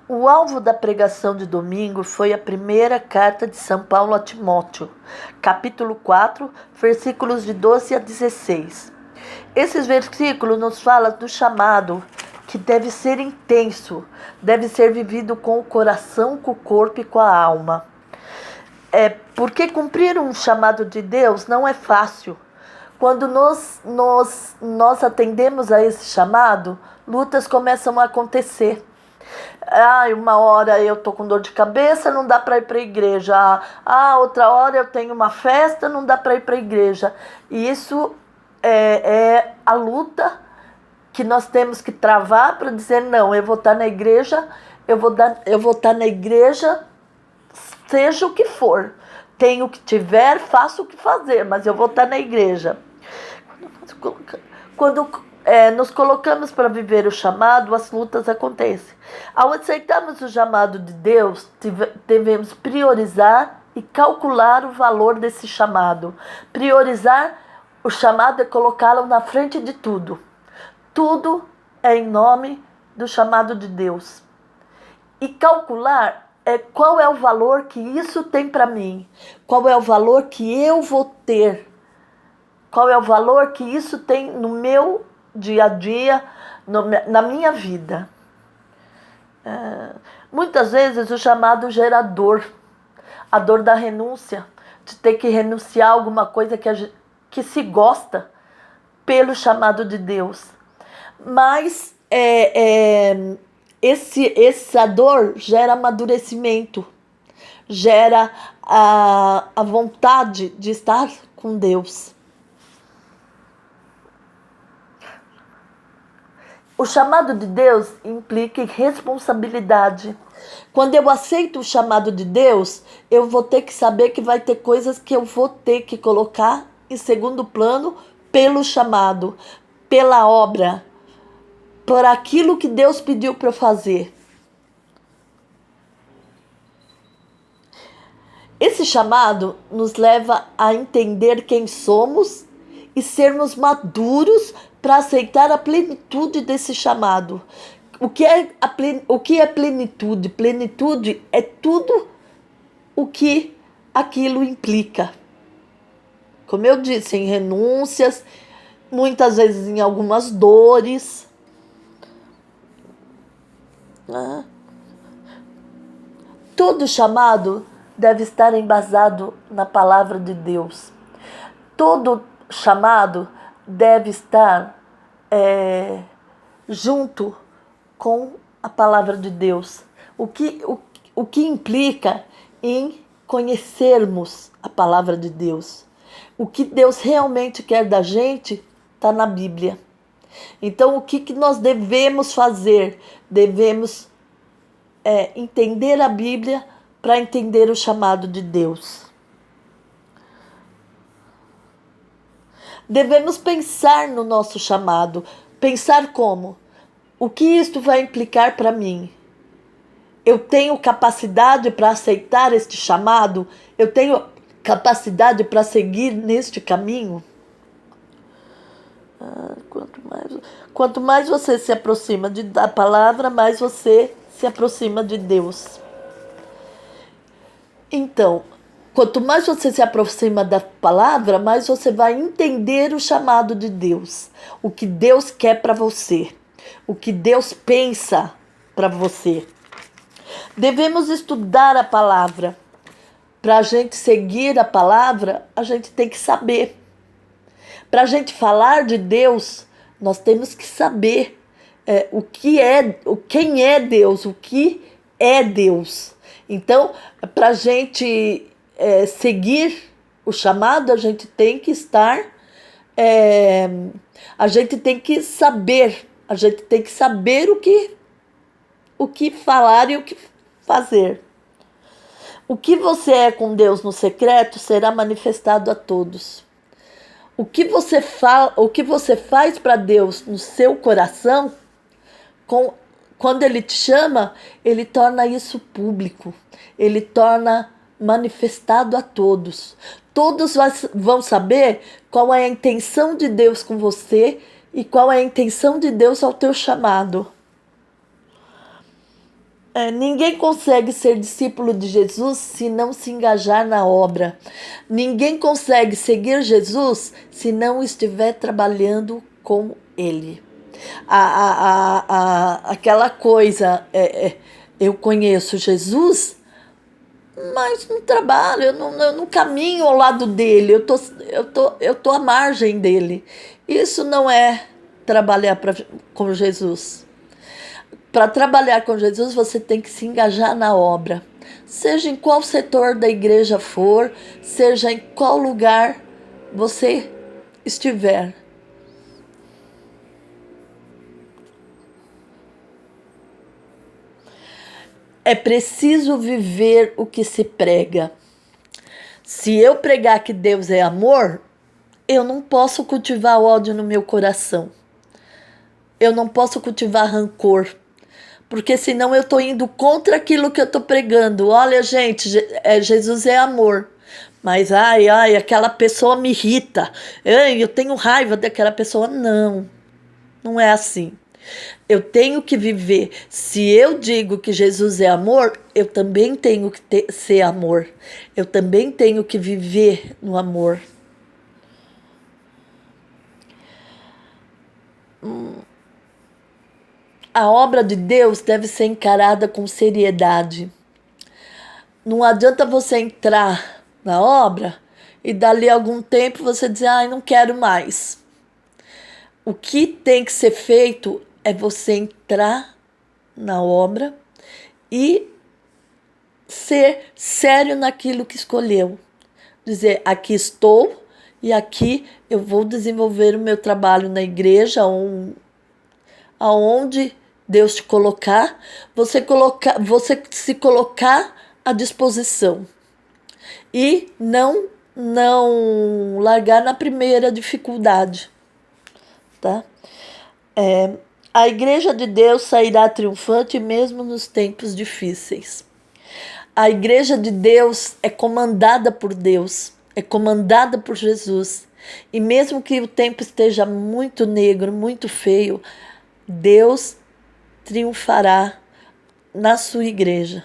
O alvo da pregação de domingo foi a primeira carta de São Paulo a Timóteo, capítulo 4, versículos de 12 a 16. Esses versículos nos falam do chamado que deve ser intenso, deve ser vivido com o coração, com o corpo e com a alma. Porque cumprir um chamado de Deus não é fácil. Quando nós atendemos a esse chamado, lutas começam a acontecer. Uma hora eu tô com dor de cabeça, não dá para ir para a igreja. Outra hora eu tenho uma festa, não dá para ir para a igreja. E isso é a luta que nós temos que travar para dizer, não, eu vou estar na igreja, eu vou estar na igreja, seja o que for. Tenho o que tiver, faço o que fazer, mas eu vou estar na igreja. Quando nos colocamos para viver o chamado, as lutas acontecem. Ao aceitarmos o chamado de Deus, devemos priorizar e calcular o valor desse chamado. Priorizar o chamado é colocá-lo na frente de tudo. Tudo é em nome do chamado de Deus. E calcular qual é o valor que isso tem para mim, qual é o valor que eu vou ter, qual é o valor que isso tem no meu dia a dia, na minha vida. Muitas vezes o chamado gera dor, a dor da renúncia, de ter que renunciar a alguma coisa que se gosta pelo chamado de Deus. Mas essa dor gera amadurecimento, gera a vontade de estar com Deus. O chamado de Deus implica responsabilidade. Quando eu aceito o chamado de Deus, eu vou ter que saber que vai ter coisas que eu vou ter que colocar em segundo plano pelo chamado, pela obra, por aquilo que Deus pediu para eu fazer. Esse chamado nos leva a entender quem somos e sermos maduros para aceitar a plenitude desse chamado. O que é plenitude? Plenitude é tudo o que aquilo implica. Como eu disse, em renúncias, muitas vezes em algumas dores. Todo chamado deve estar embasado na palavra de Deus. Todo chamado deve estar junto com a palavra de Deus. O que implica em conhecermos a palavra de Deus. O que Deus realmente quer da gente está na Bíblia. Então, o que nós devemos fazer? Devemos entender a Bíblia para entender o chamado de Deus. Devemos pensar no nosso chamado. Pensar como? O que isto vai implicar para mim? Eu tenho capacidade para aceitar este chamado? Eu tenho capacidade para seguir neste caminho? Quanto mais você se aproxima da palavra, mais você se aproxima de Deus. Então, quanto mais você se aproxima da palavra, mais você vai entender o chamado de Deus. O que Deus quer para você. O que Deus pensa para você. Devemos estudar a palavra. Para a gente seguir a palavra, a gente tem que saber. Para a gente falar de Deus, nós temos que saber quem é Deus, o que é Deus. Então, para a gente seguir o chamado, a gente tem que estar, a gente tem que saber o que falar e o que fazer. O que você é com Deus no secreto será manifestado a todos. O que você faz para Deus no seu coração, quando Ele te chama, Ele torna isso público. Ele torna manifestado a todos. Todos vão saber qual é a intenção de Deus com você e qual é a intenção de Deus ao teu chamado. Ninguém consegue ser discípulo de Jesus se não se engajar na obra. Ninguém consegue seguir Jesus se não estiver trabalhando com Ele. Aquela coisa, eu conheço Jesus, mas não trabalho, eu não caminho ao lado dele, eu tô à margem dele. Isso não é trabalhar com Jesus. Para trabalhar com Jesus, você tem que se engajar na obra. Seja em qual setor da igreja for, seja em qual lugar você estiver. É preciso viver o que se prega. Se eu pregar que Deus é amor, eu não posso cultivar ódio no meu coração. Eu não posso cultivar rancor. Porque senão eu estou indo contra aquilo que eu estou pregando. Olha, gente, Jesus é amor. Mas, aquela pessoa me irrita. Eu tenho raiva daquela pessoa. Não, não é assim. Eu tenho que viver. Se eu digo que Jesus é amor, eu também tenho que ser amor. Eu também tenho que viver no amor. A obra de Deus deve ser encarada com seriedade. Não adianta você entrar na obra e dali a algum tempo você dizer, não quero mais. O que tem que ser feito é você entrar na obra e ser sério naquilo que escolheu. Dizer, aqui estou e aqui eu vou desenvolver o meu trabalho na igreja, aonde Deus te colocar, você se colocar à disposição e não largar na primeira dificuldade, tá? A igreja de Deus sairá triunfante mesmo nos tempos difíceis. A igreja de Deus é comandada por Deus, é comandada por Jesus. E mesmo que o tempo esteja muito negro, muito feio, Deus triunfará na sua igreja.